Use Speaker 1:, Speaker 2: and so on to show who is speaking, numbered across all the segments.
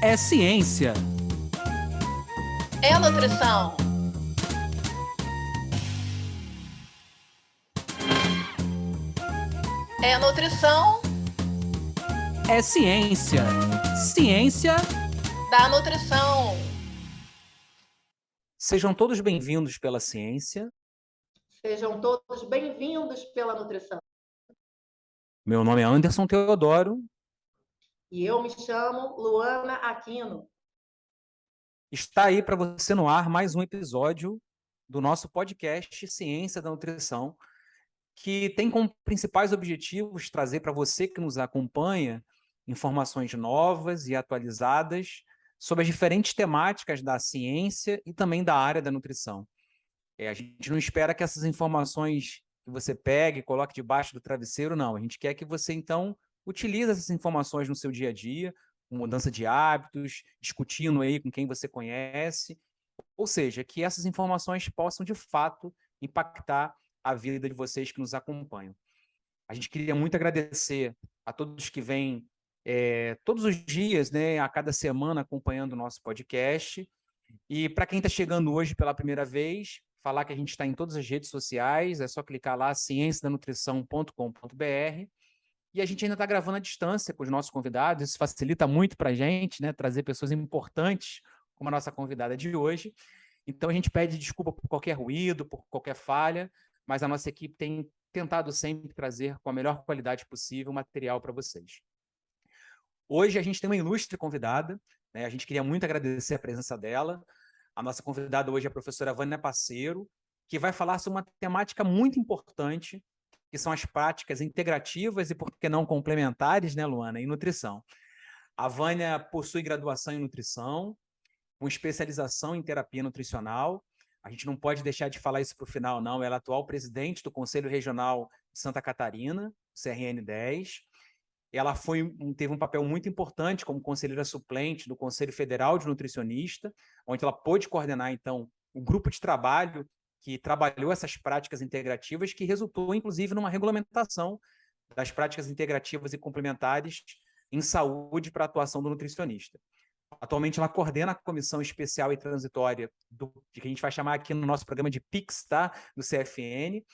Speaker 1: É ciência.
Speaker 2: É nutrição. É nutrição
Speaker 1: É ciência. Ciência.
Speaker 2: da nutrição.
Speaker 1: Sejam todos bem-vindos pela ciência.
Speaker 2: Sejam todos bem-vindos pela nutrição.
Speaker 1: Meu nome é Anderson Teodoro.
Speaker 2: E eu me chamo Luana Aquino.
Speaker 1: Está aí para você no ar mais um episódio do nosso podcast Ciência da Nutrição, que tem como principais objetivos trazer para você que nos acompanha informações novas e atualizadas sobre as diferentes temáticas da ciência e também da área da nutrição. A gente não espera que essas informações que você pegue e coloque debaixo do travesseiro, não. A gente quer que você, então, utilize essas informações no seu dia a dia, com mudança de hábitos, discutindo aí com quem você conhece, ou seja, que essas informações possam, de fato, impactar a vida de vocês que nos acompanham. A gente queria muito agradecer a todos que vêm todos os dias, né, a cada semana, acompanhando o nosso podcast. E para quem está chegando hoje pela primeira vez, falar que a gente está em todas as redes sociais, é só clicar lá, cienciadanutrição.com.br. E a gente ainda está gravando à distância com os nossos convidados, isso facilita muito para a gente, né, trazer pessoas importantes, como a nossa convidada de hoje. Então a gente pede desculpa por qualquer ruído, por qualquer falha, mas a nossa equipe tem tentado sempre trazer com a melhor qualidade possível material para vocês. Hoje a gente tem uma ilustre convidada, né? A gente queria muito agradecer a presença dela. A nossa convidada hoje é a professora Vânia Parceiro, que vai falar sobre uma temática muito importante, que são as práticas integrativas e, por que não, complementares, né, Luana, em nutrição. A Vânia possui graduação em nutrição, com especialização em terapia nutricional. A gente não pode deixar de falar isso para o final, não. Ela é atual presidente do Conselho Regional de Santa Catarina, CRN 10. Ela teve um papel muito importante como conselheira suplente do Conselho Federal de Nutricionista, onde ela pôde coordenar, então, o grupo de trabalho que trabalhou essas práticas integrativas, que resultou, inclusive, numa regulamentação das práticas integrativas e complementares em saúde para a atuação do nutricionista. Atualmente, ela coordena a comissão especial e transitória que a gente vai chamar aqui no nosso programa de PIX, tá? Do CFN,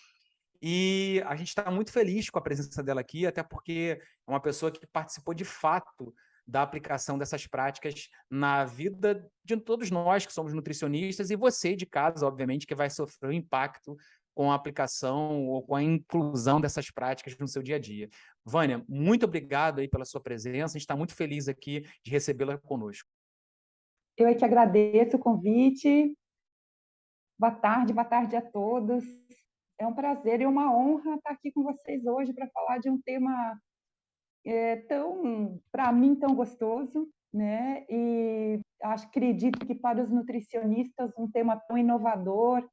Speaker 1: e a gente está muito feliz com a presença dela aqui, até porque é uma pessoa que participou de fato da aplicação dessas práticas na vida de todos nós que somos nutricionistas e você de casa, obviamente, que vai sofrer o impacto com a aplicação ou com a inclusão dessas práticas no seu dia a dia. Vânia, muito obrigado aí pela sua presença, a gente está muito feliz aqui de recebê-la conosco.
Speaker 3: Eu é que agradeço o convite. Boa tarde a todos. É um prazer e uma honra estar aqui com vocês hoje para falar de um tema para mim, tão gostoso, né? E acredito que para os nutricionistas um tema tão inovador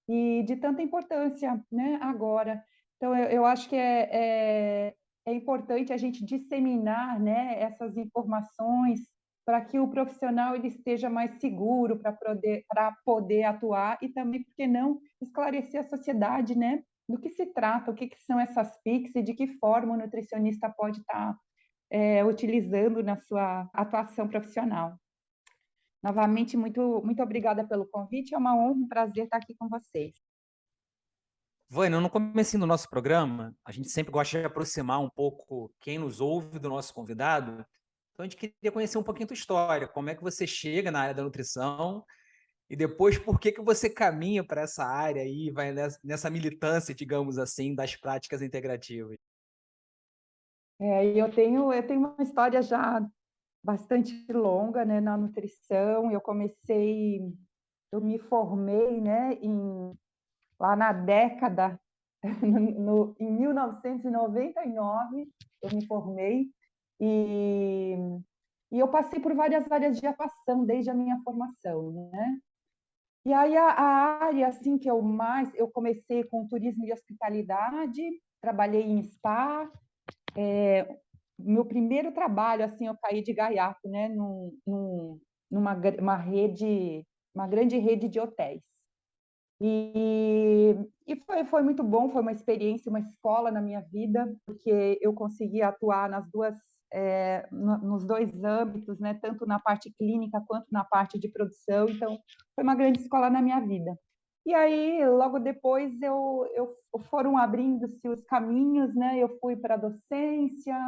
Speaker 3: e de tanta importância, né? Agora, então eu acho que é importante a gente disseminar, né, essas informações para que o profissional ele esteja mais seguro para poder atuar e também, por que não, esclarecer a sociedade, né, do que se trata, o que são essas PICs e de que forma o nutricionista pode estar utilizando na sua atuação profissional. Novamente, muito obrigada pelo convite, é uma honra, um prazer estar aqui com vocês.
Speaker 1: Vânia, no começo do nosso programa, a gente sempre gosta de aproximar um pouco quem nos ouve do nosso convidado. Então, a gente queria conhecer um pouquinho a tua história, como é que você chega na área da nutrição e depois por que você caminha para essa área aí, vai nessa militância, digamos assim, das práticas integrativas.
Speaker 3: Eu tenho uma história já bastante longa, né, na nutrição. Eu me formei, né, lá na década, em 1999, eu me formei e, e eu passei por várias áreas de atuação desde a minha formação, né? E aí a área assim que eu comecei com turismo e hospitalidade, trabalhei em spa. Meu primeiro trabalho assim eu caí de gaiato, né, numa rede, uma grande rede de hotéis. E foi muito bom, foi uma experiência, uma escola na minha vida, porque eu consegui atuar nas duas nos dois âmbitos, né, tanto na parte clínica quanto na parte de produção, então foi uma grande escola na minha vida. E aí, logo depois, foram abrindo-se os caminhos, né, eu fui para a docência,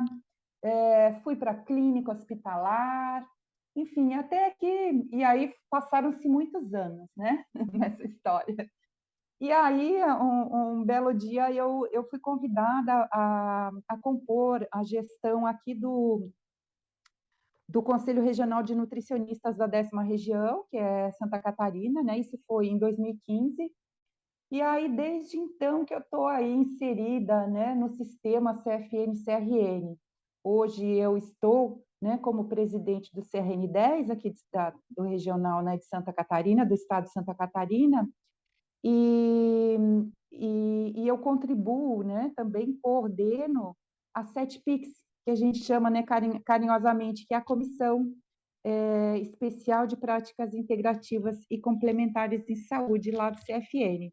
Speaker 3: fui para a clínica hospitalar, enfim, até que... E aí passaram-se muitos anos, né, nessa história. E aí, um belo dia, eu fui convidada a compor a gestão aqui do Conselho Regional de Nutricionistas da 10ª Região, que é Santa Catarina, né? Isso foi em 2015. E aí, desde então, que eu estou aí inserida, né, no sistema CFM-CRN. Hoje eu estou, né, como presidente do CRN10, aqui do regional, né, de Santa Catarina, do estado de Santa Catarina, e eu contribuo, né, também coordeno a 7PICS, que a gente chama, né, carinhosamente, que é a Comissão Especial de Práticas Integrativas e Complementares em Saúde, lá do CFN.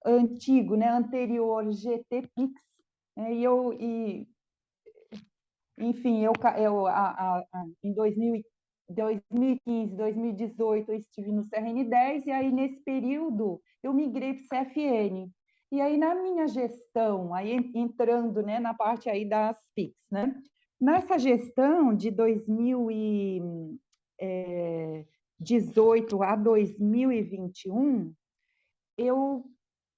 Speaker 3: Antigo, né, anterior GTPICS, né, enfim, em 2015, 2018, eu estive no CRN10, e aí, nesse período, eu migrei para o CFN. E aí, na minha gestão, aí entrando, né, na parte aí das PICs, né? Nessa gestão de 2018 a 2021, eu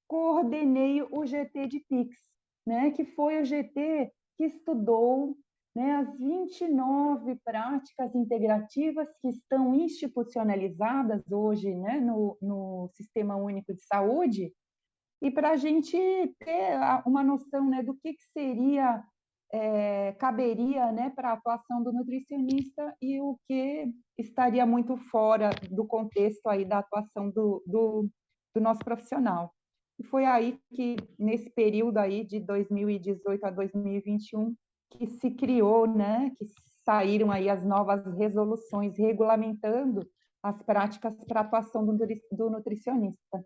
Speaker 3: coordenei o GT de PICS, né, que foi o GT que estudou, né, as 29 práticas integrativas que estão institucionalizadas hoje, né, no Sistema Único de Saúde, e para a gente ter uma noção, né, do que seria, caberia, né, para a atuação do nutricionista e o que estaria muito fora do contexto aí da atuação do nosso profissional. E foi aí que, nesse período aí de 2018 a 2021, que se criou, né, que saíram aí as novas resoluções regulamentando as práticas para atuação do nutricionista.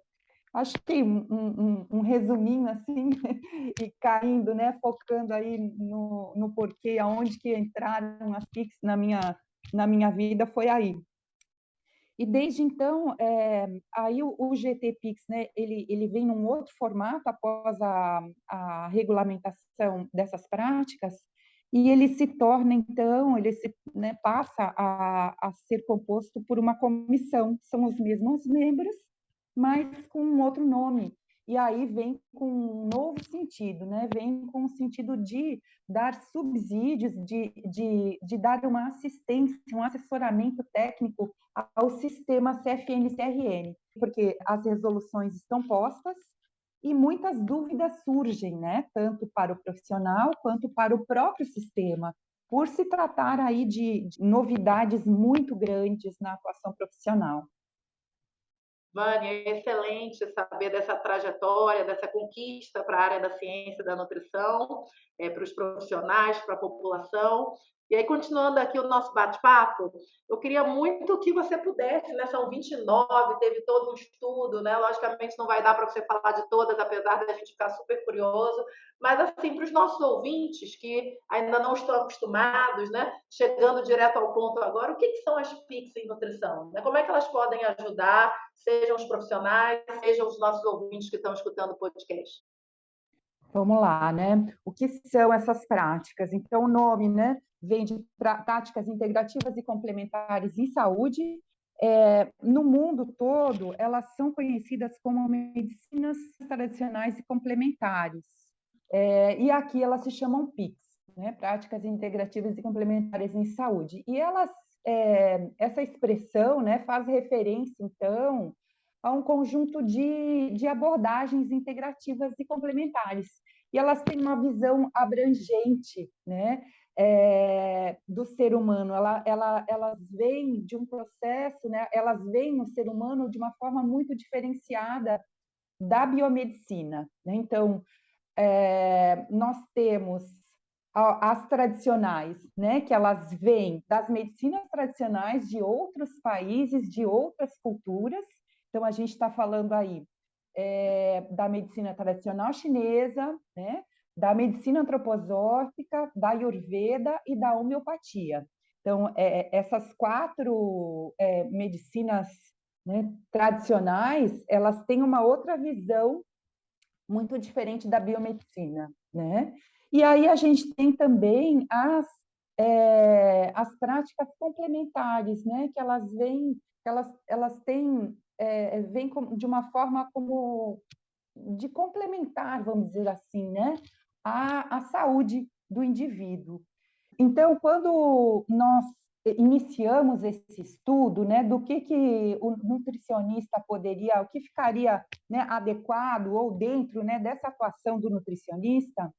Speaker 3: Acho que um resuminho assim, e caindo, né, focando aí no porquê, aonde que entraram as PICs na minha vida, foi aí. E desde então, aí o GT-PICS, né, ele vem num outro formato após a regulamentação dessas práticas, e ele se torna, então, né, passa a ser composto por uma comissão, são os mesmos membros, mas com um outro nome. E aí vem com um novo sentido, né? Vem com o sentido de dar subsídios, de dar uma assistência, um assessoramento técnico ao sistema CFN-CRN, porque as resoluções estão postas e muitas dúvidas surgem, né? Tanto para o profissional quanto para o próprio sistema, por se tratar aí de novidades muito grandes na atuação profissional.
Speaker 2: Vânia, é excelente saber dessa trajetória, dessa conquista para a área da ciência e da nutrição, para os profissionais, para a população. E aí, continuando aqui o nosso bate-papo, eu queria muito que você pudesse, né? São 29, teve todo um estudo, né? Logicamente não vai dar para você falar de todas, apesar da gente ficar super curioso, mas assim, para os nossos ouvintes que ainda não estão acostumados, né? Chegando direto ao ponto agora, o que são as PICs em nutrição? Né? Como é que elas podem ajudar, sejam os profissionais, sejam os nossos ouvintes que estão escutando o podcast?
Speaker 3: Vamos lá, né? O que são essas práticas? Então, o nome, né, vem de práticas integrativas e complementares em saúde. No mundo todo, elas são conhecidas como medicinas tradicionais e complementares. E aqui elas se chamam PICs, né? Práticas integrativas e complementares em saúde. E elas, essa expressão, né, faz referência, então, a um conjunto de abordagens integrativas e complementares. E elas têm uma visão abrangente, né, do ser humano. Elas vêm de um processo, né, elas veem o ser humano de uma forma muito diferenciada da biomedicina, né? Então, nós temos as tradicionais, né, que elas vêm das medicinas tradicionais de outros países, de outras culturas. Então, a gente está falando aí da medicina tradicional chinesa, né, da medicina antroposófica, da Ayurveda e da homeopatia. Então, essas 4 medicinas, né, tradicionais, elas têm uma outra visão muito diferente da biomedicina, né? E aí a gente tem também as práticas complementares, né? Que elas vêm, elas têm, vêm de uma forma como de complementar, vamos dizer assim, né? A saúde do indivíduo. Então, quando nós iniciamos esse estudo, né, do que o nutricionista poderia, o que ficaria, né, adequado ou dentro, né, dessa atuação do nutricionista,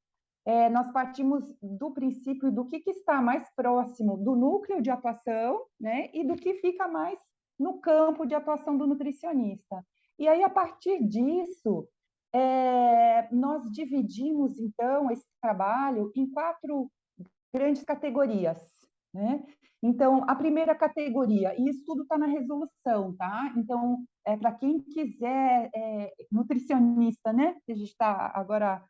Speaker 3: nós partimos do princípio do que está mais próximo do núcleo de atuação, né, e do que fica mais no campo de atuação do nutricionista. E aí, a partir disso, nós dividimos, então, esse trabalho em 4 grandes categorias, né? Então, a primeira categoria, e isso tudo está na resolução, tá? Então, para quem quiser, nutricionista, né? A gente está agora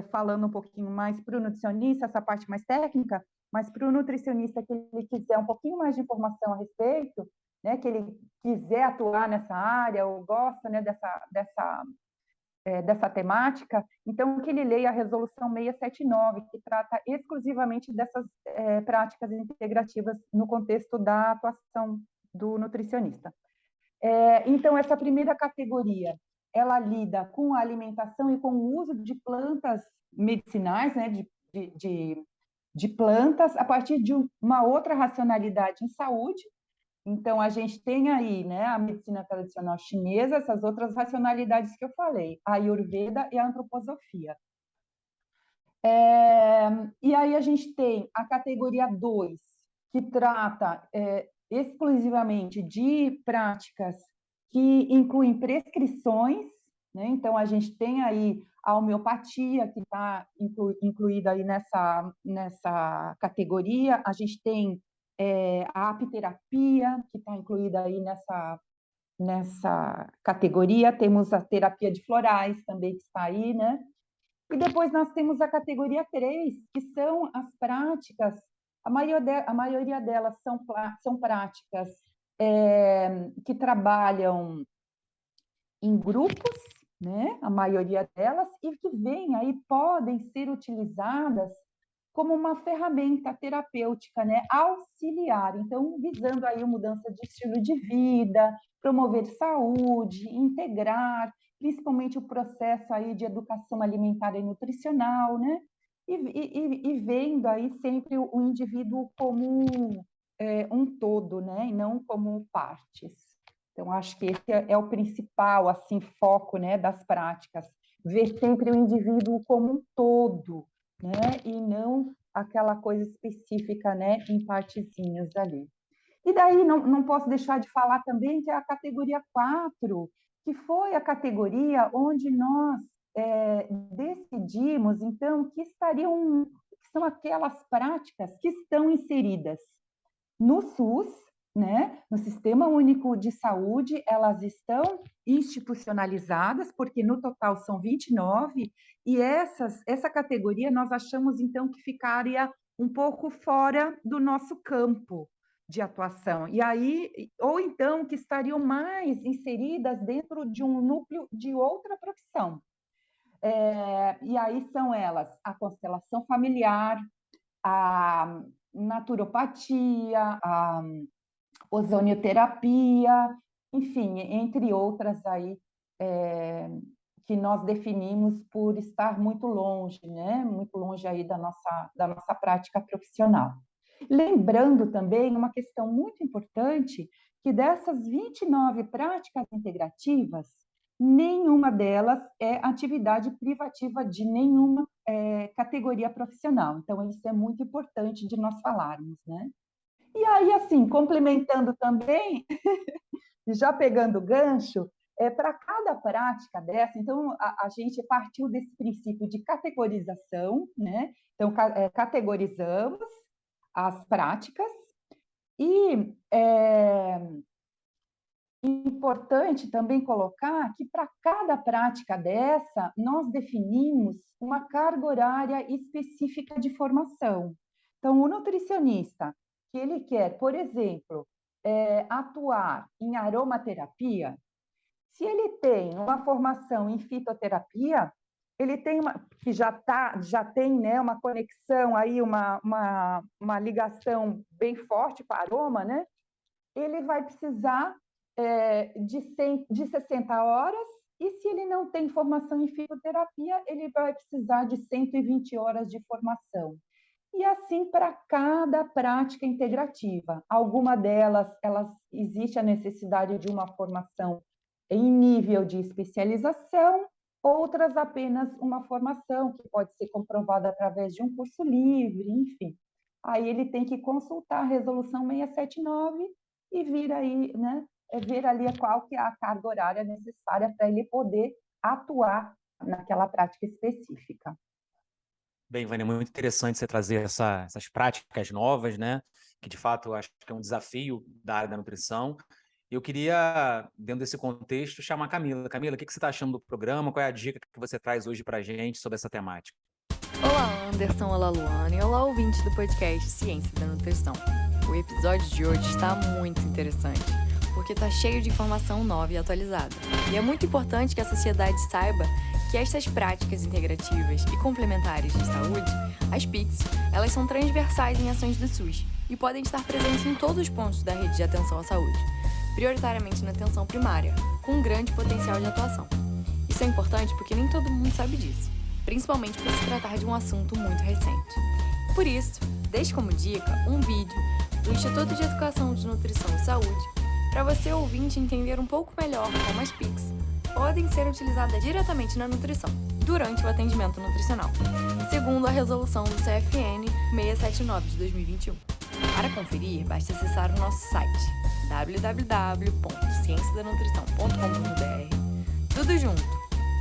Speaker 3: falando um pouquinho mais para o nutricionista, essa parte mais técnica, mas para o nutricionista que ele quiser um pouquinho mais de informação a respeito, né? Que ele quiser atuar nessa área ou gosta, né? Dessa temática, então que ele leia a Resolução 679, que trata exclusivamente dessas práticas integrativas no contexto da atuação do nutricionista. Então, essa primeira categoria, ela lida com a alimentação e com o uso de plantas medicinais, né, de plantas, a partir de uma outra racionalidade em saúde. Então, a gente tem aí, né, a medicina tradicional chinesa, essas outras racionalidades que eu falei, a Ayurveda e a antroposofia. E aí a gente tem a categoria 2, que trata exclusivamente de práticas que incluem prescrições, né? Então, a gente tem aí a homeopatia, que está incluída aí nessa categoria, a gente tem a apiterapia, que está incluída aí nessa categoria, temos a terapia de florais também, que está aí, né? E depois nós temos a categoria 3, que são as práticas, a maioria delas são práticas que trabalham em grupos, né? A maioria delas, e que vêm aí, podem ser utilizadas como uma ferramenta terapêutica, né, auxiliar, então visando aí a mudança de estilo de vida, promover saúde, integrar, principalmente o processo aí de educação alimentar e nutricional, né, e vendo aí sempre o indivíduo como um todo, né, e não como partes. Então, acho que esse é o principal, assim, foco, né, das práticas, ver sempre o indivíduo como um todo, né? E não aquela coisa específica, né, em partezinhas ali. E daí não posso deixar de falar também que é a categoria 4, que foi a categoria onde nós decidimos, então, que são aquelas práticas que estão inseridas no SUS, né, no Sistema Único de Saúde, elas estão institucionalizadas, porque no total são 29, e essa categoria nós achamos, então, que ficaria um pouco fora do nosso campo de atuação. E aí, ou então, que estariam mais inseridas dentro de um núcleo de outra profissão. E aí são elas a constelação familiar, a naturopatia, a ozonioterapia, enfim, entre outras aí que nós definimos por estar muito longe, né? Muito longe aí da nossa prática profissional. Lembrando também uma questão muito importante, que dessas 29 práticas integrativas, nenhuma delas é atividade privativa de nenhuma categoria profissional. Então, isso é muito importante de nós falarmos, né? E aí, assim, complementando também, já pegando o gancho, para cada prática dessa, então, a gente partiu desse princípio de categorização, né? Então, categorizamos as práticas e Importante também colocar que para cada prática dessa, nós definimos uma carga horária específica de formação. Então, o nutricionista, que ele quer, por exemplo, atuar em aromaterapia, se ele tem uma formação em fitoterapia, ele tem que já tem, né, uma conexão aí, uma ligação bem forte com a aroma, né? Ele vai precisar de 60 horas, e se ele não tem formação em fitoterapia, ele vai precisar de 120 horas de formação. E assim para cada prática integrativa. Alguma delas, existe a necessidade de uma formação em nível de especialização, outras apenas uma formação que pode ser comprovada através de um curso livre, enfim. Aí ele tem que consultar a resolução 679 e vir aí, né, ver ali qual que é a carga horária necessária para ele poder atuar naquela prática específica.
Speaker 1: Bem, Vânia, muito interessante você trazer essas práticas novas, né? Que de fato eu acho que é um desafio da área da nutrição. Eu queria, dentro desse contexto, chamar a Camila. Camila, o que você está achando do programa? Qual é a dica que você traz hoje para a gente sobre essa temática?
Speaker 4: Olá, Anderson, olá, Luana, e olá, ouvinte do podcast Ciência da Nutrição. O episódio de hoje está muito interessante, porque está cheio de informação nova e atualizada. E é muito importante que a sociedade saiba que estas práticas integrativas e complementares de saúde, as PICs, elas são transversais em ações do SUS e podem estar presentes em todos os pontos da rede de atenção à saúde, prioritariamente na atenção primária, com um grande potencial de atuação. Isso é importante porque nem todo mundo sabe disso, principalmente por se tratar de um assunto muito recente. Por isso, deixo como dica um vídeo do Instituto de Educação de Nutrição e Saúde para você, ouvinte, entender um pouco melhor como as PICs podem ser utilizadas diretamente na nutrição, durante o atendimento nutricional, segundo a resolução do CFN 679 de 2021. Para conferir, basta acessar o nosso site www.cienciadanutrição.com.br, tudo junto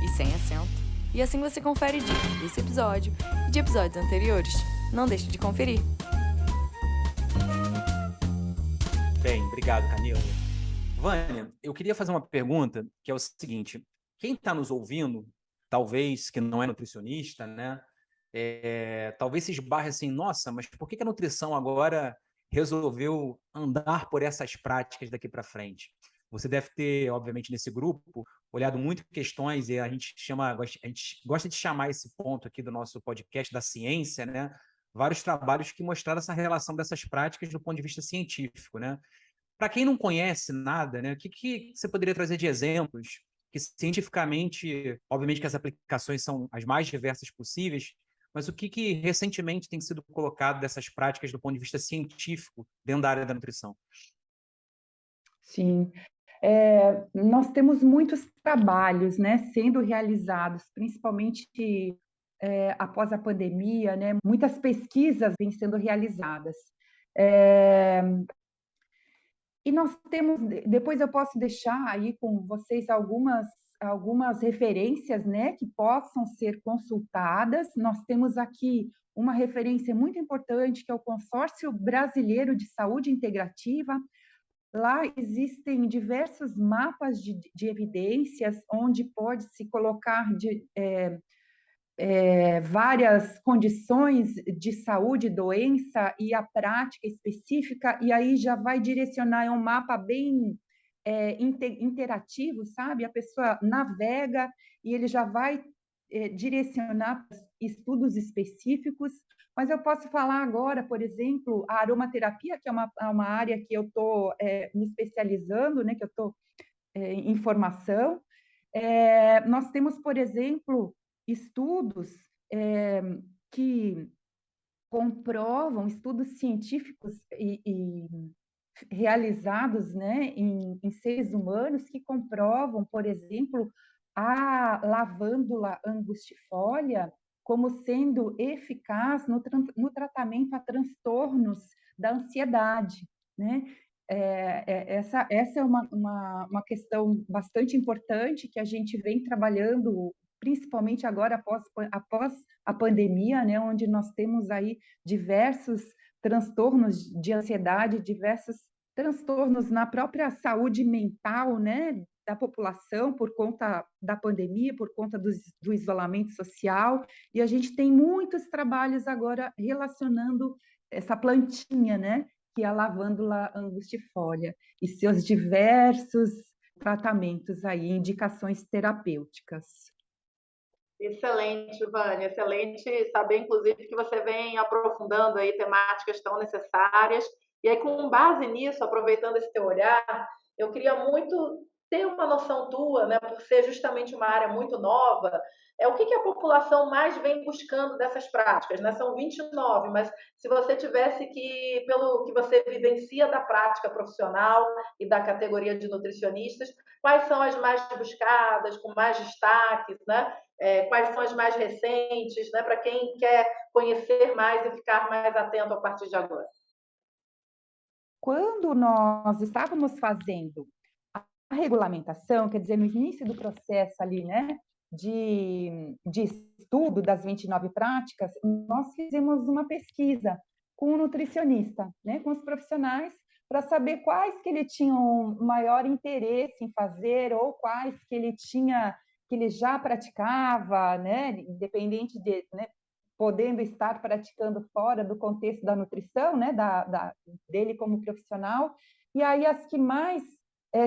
Speaker 4: e sem acento, e assim você confere dicas desse episódio e de episódios anteriores. Não deixe de conferir.
Speaker 1: Bem, obrigado, Camila. Vânia, eu queria fazer uma pergunta, que é o seguinte: quem está nos ouvindo, talvez que não é nutricionista, né? Talvez se esbarre assim, nossa, mas por que a nutrição agora resolveu andar por essas práticas daqui para frente? Você deve ter, obviamente, nesse grupo, olhado muito questões, e a gente gosta de chamar esse ponto aqui do nosso podcast da ciência, né? Vários trabalhos que mostraram essa relação dessas práticas do ponto de vista científico, né? Para quem não conhece nada, né, o que você poderia trazer de exemplos que cientificamente, obviamente que as aplicações são as mais diversas possíveis, mas o que recentemente tem sido colocado dessas práticas do ponto de vista científico dentro da área da nutrição?
Speaker 3: Sim, nós temos muitos trabalhos, né, sendo realizados, principalmente após a pandemia, né, muitas pesquisas vêm sendo realizadas. E nós temos, depois eu posso deixar aí com vocês algumas referências, né, que possam ser consultadas. Nós temos aqui uma referência muito importante, que é o Consórcio Brasileiro de Saúde Integrativa. Lá existem diversos mapas de evidências, onde pode-se colocar várias condições de saúde, doença e a prática específica, e aí já vai direcionar, é um mapa bem interativo, sabe? A pessoa navega e ele já vai direcionar estudos específicos. Mas eu posso falar agora, por exemplo, a aromaterapia, que é uma área que eu estou me especializando, né? Que eu estou em formação. Nós temos, por exemplo, estudos que comprovam, estudos científicos e realizados, né, em seres humanos, que comprovam, por exemplo, a lavândula angustifolia como sendo eficaz no tratamento a transtornos da ansiedade, né? Essa é uma questão bastante importante que a gente vem trabalhando, principalmente agora após a pandemia, né, onde nós temos aí diversos transtornos de ansiedade, diversos transtornos na própria saúde mental, né, da população por conta da pandemia, por conta do isolamento social, e a gente tem muitos trabalhos agora relacionando essa plantinha, né, que é a lavândula angustifolia, e seus diversos tratamentos aí, indicações terapêuticas.
Speaker 2: Excelente, Vânia, excelente saber, inclusive, que você vem aprofundando aí temáticas tão necessárias. E aí, com base nisso, aproveitando esse teu olhar, eu queria muito ter uma noção tua, né, por ser justamente uma área muito nova, o que a população mais vem buscando dessas práticas, né? São 29, mas se você tivesse que, pelo que você vivencia da prática profissional e da categoria de nutricionistas, quais são as mais buscadas, com mais destaques, né? Quais são as mais recentes, né? Para quem quer conhecer mais e ficar mais atento a partir de agora.
Speaker 3: Quando nós estávamos fazendo a regulamentação, quer dizer, no início do processo ali, né, de estudo das 29 práticas, nós fizemos uma pesquisa com o nutricionista, né, com os profissionais, para saber quais que ele tinham maior interesse em fazer ou quais que ele já praticava, né, independente de, né, podendo estar praticando fora do contexto da nutrição, né, dele como profissional. E aí as que mais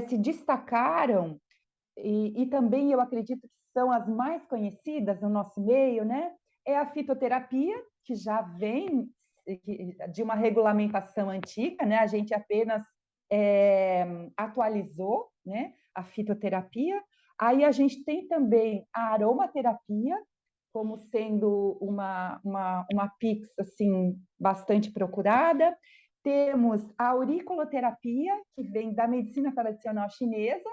Speaker 3: se destacaram, e também eu acredito que são as mais conhecidas no nosso meio, né, é a fitoterapia, que já vem de uma regulamentação antiga, né, a gente apenas atualizou, né, a fitoterapia. Aí a gente tem também a aromaterapia, como sendo uma PIX assim, bastante procurada. Temos a auriculoterapia, que vem da medicina tradicional chinesa,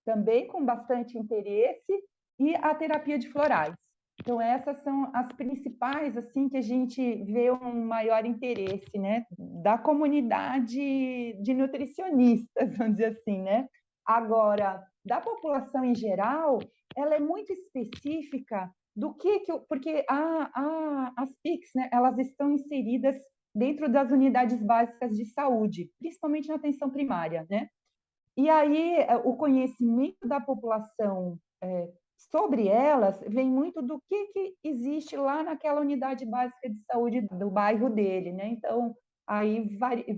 Speaker 3: também com bastante interesse, e a terapia de florais. Então, essas são as principais, assim, que a gente vê um maior interesse, né, da comunidade de nutricionistas, vamos dizer assim, né? Agora, da população em geral, ela é muito específica do porque as PICs, né, elas estão inseridas dentro das unidades básicas de saúde, principalmente na atenção primária, né? E aí o conhecimento da população sobre elas vem muito do que existe lá naquela unidade básica de saúde do bairro dele, né? Então, aí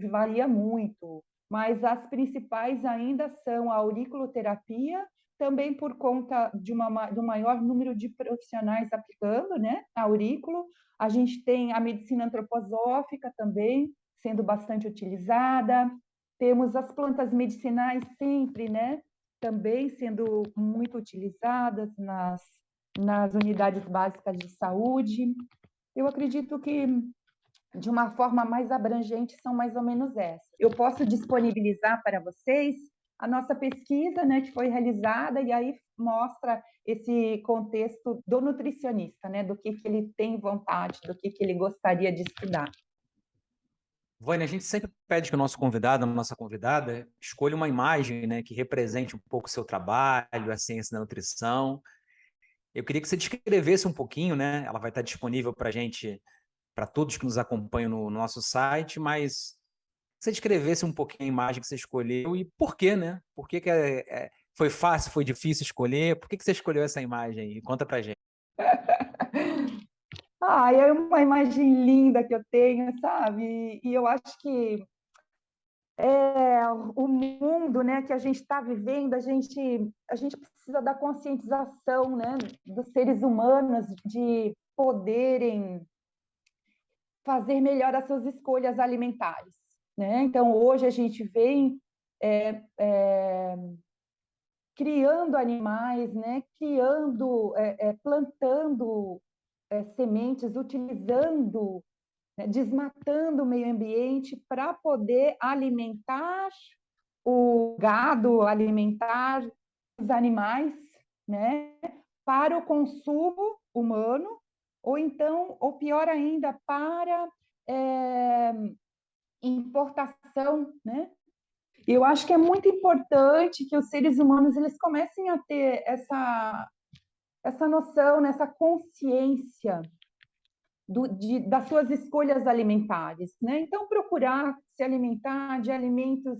Speaker 3: varia muito, mas as principais ainda são a auriculoterapia, também por conta do maior número de profissionais aplicando, né, a aurículo. A gente tem a medicina antroposófica também sendo bastante utilizada. Temos as plantas medicinais sempre, né, também sendo muito utilizadas nas unidades básicas de saúde. Eu acredito que, de uma forma mais abrangente, são mais ou menos essas. Eu posso disponibilizar para vocês a nossa pesquisa, né, que foi realizada, e aí mostra esse contexto do nutricionista, né, do que ele tem vontade, do que ele gostaria de estudar.
Speaker 1: Vânia, a gente sempre pede que o nosso convidado, a nossa convidada, escolha uma imagem, né, que represente um pouco o seu trabalho, a ciência da nutrição. Eu queria que você descrevesse um pouquinho, né? Ela vai estar disponível para a gente, para todos que nos acompanham no nosso site, mas que você descrevesse um pouquinho a imagem que você escolheu e por quê, né? Por que foi fácil, foi difícil escolher? Por que você escolheu essa imagem aí? Conta para a gente.
Speaker 3: É uma imagem linda que eu tenho, sabe? E eu acho que o mundo, né, que a gente está vivendo, a gente precisa da conscientização, né, dos seres humanos de poderem fazer melhor as suas escolhas alimentares, né? Então, hoje a gente vem criando animais, né, plantando sementes, utilizando, desmatando o meio ambiente para poder alimentar o gado, alimentar os animais, né, para o consumo humano, ou então, ou pior ainda, para importação, né? Eu acho que é muito importante que os seres humanos eles comecem a ter essa noção, essa consciência das suas escolhas alimentares, né? Então, procurar se alimentar de alimentos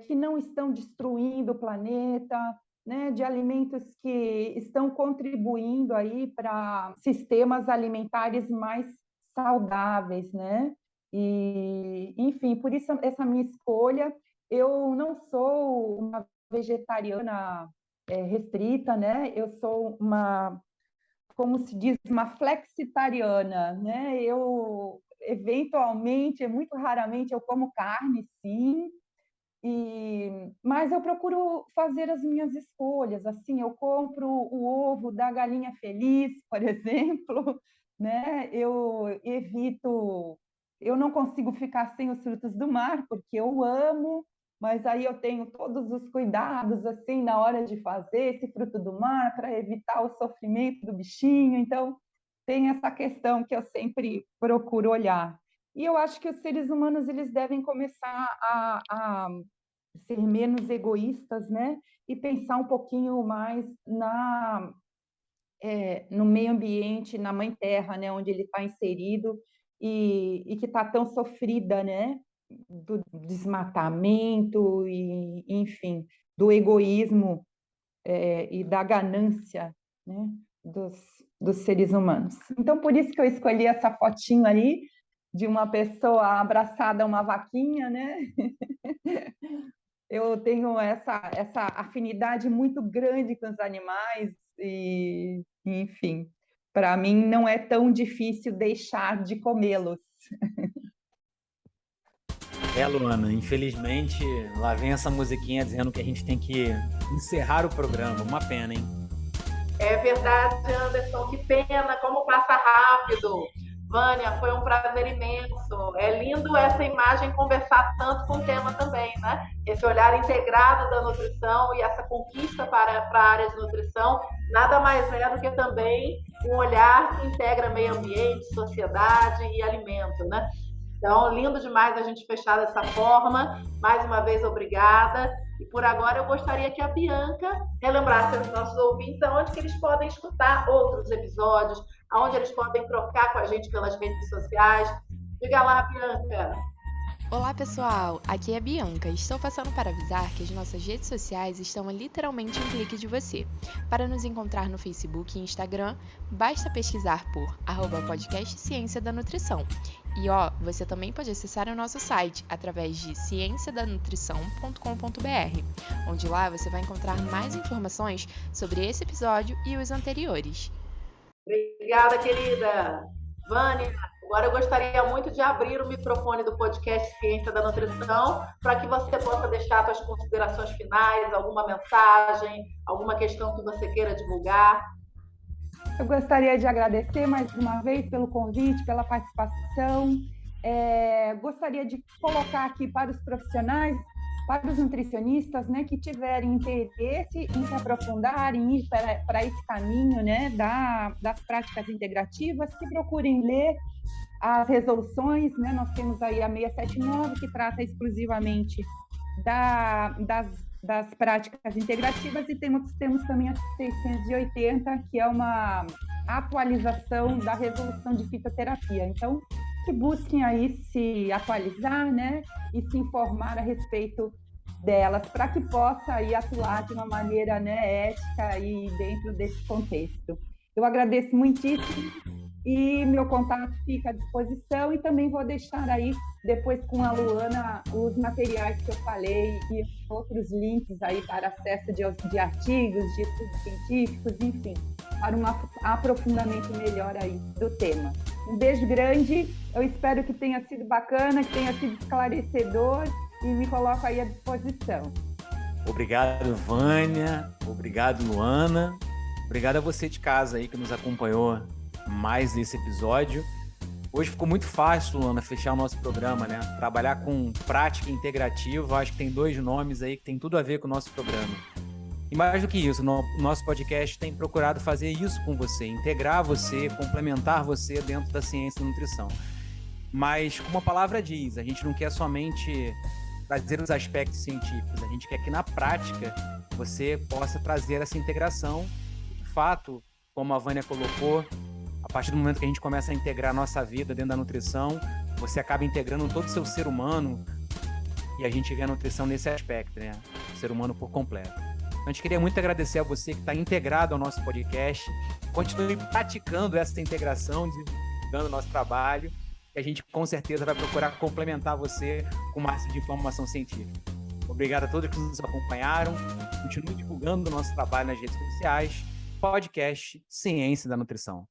Speaker 3: que não estão destruindo o planeta, né, de alimentos que estão contribuindo aí para sistemas alimentares mais saudáveis, né? E, enfim, por isso essa minha escolha. Eu não sou uma vegetariana restrita, né? Eu sou como se diz, uma flexitariana, né? Eu, eventualmente, muito raramente, eu como carne, sim, mas eu procuro fazer as minhas escolhas. Assim, eu compro o ovo da galinha feliz, por exemplo, né? Eu evito, eu não consigo ficar sem os frutos do mar, porque eu amo, mas aí eu tenho todos os cuidados assim na hora de fazer esse fruto do mar para evitar o sofrimento do bichinho. Então, tem essa questão que eu sempre procuro olhar. E eu acho que os seres humanos eles devem começar a ser menos egoístas, né? E pensar um pouquinho mais no meio ambiente, na mãe terra, né? Onde ele está inserido e que está tão sofrida, né? Do desmatamento e, enfim, do egoísmo e da ganância, né? Dos seres humanos. Então, por isso que eu escolhi essa fotinho ali de uma pessoa abraçada a uma vaquinha, né? Eu tenho essa afinidade muito grande com os animais e, enfim, para mim não é tão difícil deixar de comê-los.
Speaker 1: Luana, infelizmente, lá vem essa musiquinha dizendo que a gente tem que encerrar o programa. Uma pena, hein?
Speaker 2: É verdade, Anderson, que pena, como passa rápido. Vânia, foi um prazer imenso. É lindo essa imagem conversar tanto com o tema também, né? Esse olhar integrado da nutrição e essa conquista para a área de nutrição, nada mais é do que também um olhar que integra meio ambiente, sociedade e alimento, né? Então, lindo demais a gente fechar dessa forma. Mais uma vez, obrigada. E por agora eu gostaria que a Bianca relembrasse aos nossos ouvintes aonde que eles podem escutar outros episódios, aonde eles podem trocar com a gente pelas redes sociais. Diga lá, Bianca.
Speaker 5: Olá pessoal, aqui é a Bianca. Estou passando para avisar que as nossas redes sociais estão a literalmente um clique de você. Para nos encontrar no Facebook e Instagram, basta pesquisar por @podcast Ciência da Nutrição. E você também pode acessar o nosso site através de cienciadanutrição.com.br, onde lá você vai encontrar mais informações sobre esse episódio e os anteriores.
Speaker 2: Obrigada, querida. Vânia, agora eu gostaria muito de abrir o microfone do podcast Ciência da Nutrição para que você possa deixar suas considerações finais, alguma mensagem, alguma questão que você queira divulgar.
Speaker 3: Eu gostaria de agradecer mais uma vez pelo convite, pela participação. Gostaria de colocar aqui para os profissionais, para os nutricionistas, né, que tiverem interesse em se aprofundar, em ir para esse caminho, né, das práticas integrativas, que procurem ler as resoluções, né? Nós temos aí a 679, que trata exclusivamente das práticas integrativas, e temos também a 680, que é uma atualização da resolução de fitoterapia. Então, que busquem aí se atualizar, né, e se informar a respeito delas, para que possa aí atuar de uma maneira, né, ética e dentro desse contexto. Eu agradeço muitíssimo e meu contato fica à disposição, e também vou deixar aí, depois com a Luana, os materiais que eu falei e outros links aí para acesso de artigos, de estudos científicos, enfim, para um aprofundamento melhor aí do tema. Um beijo grande, eu espero que tenha sido bacana, que tenha sido esclarecedor, e me coloco aí à disposição.
Speaker 1: Obrigado, Vânia. Obrigado, Luana. Obrigado a você de casa aí que nos acompanhou mais esse episódio. Hoje ficou muito fácil, Luana, fechar o nosso programa, né? Trabalhar com prática integrativa, acho que tem 2 nomes aí que tem tudo a ver com o nosso programa. E mais do que isso, o nosso podcast tem procurado fazer isso com você, integrar você, complementar você dentro da ciência e nutrição. Mas, como a palavra diz, a gente não quer somente trazer os aspectos científicos, a gente quer que na prática você possa trazer essa integração. De fato, como a Vânia colocou, a partir do momento que a gente começa a integrar a nossa vida dentro da nutrição, você acaba integrando todo o seu ser humano E a gente vê a nutrição nesse aspecto, né? O ser humano por completo. Então, a gente queria muito agradecer a você que está integrado ao nosso podcast. Continue praticando essa integração, divulgando o nosso trabalho. E a gente, com certeza, vai procurar complementar você com o máximo de informação científica. Obrigado a todos que nos acompanharam. Continue divulgando o nosso trabalho nas redes sociais. Podcast Ciência da Nutrição.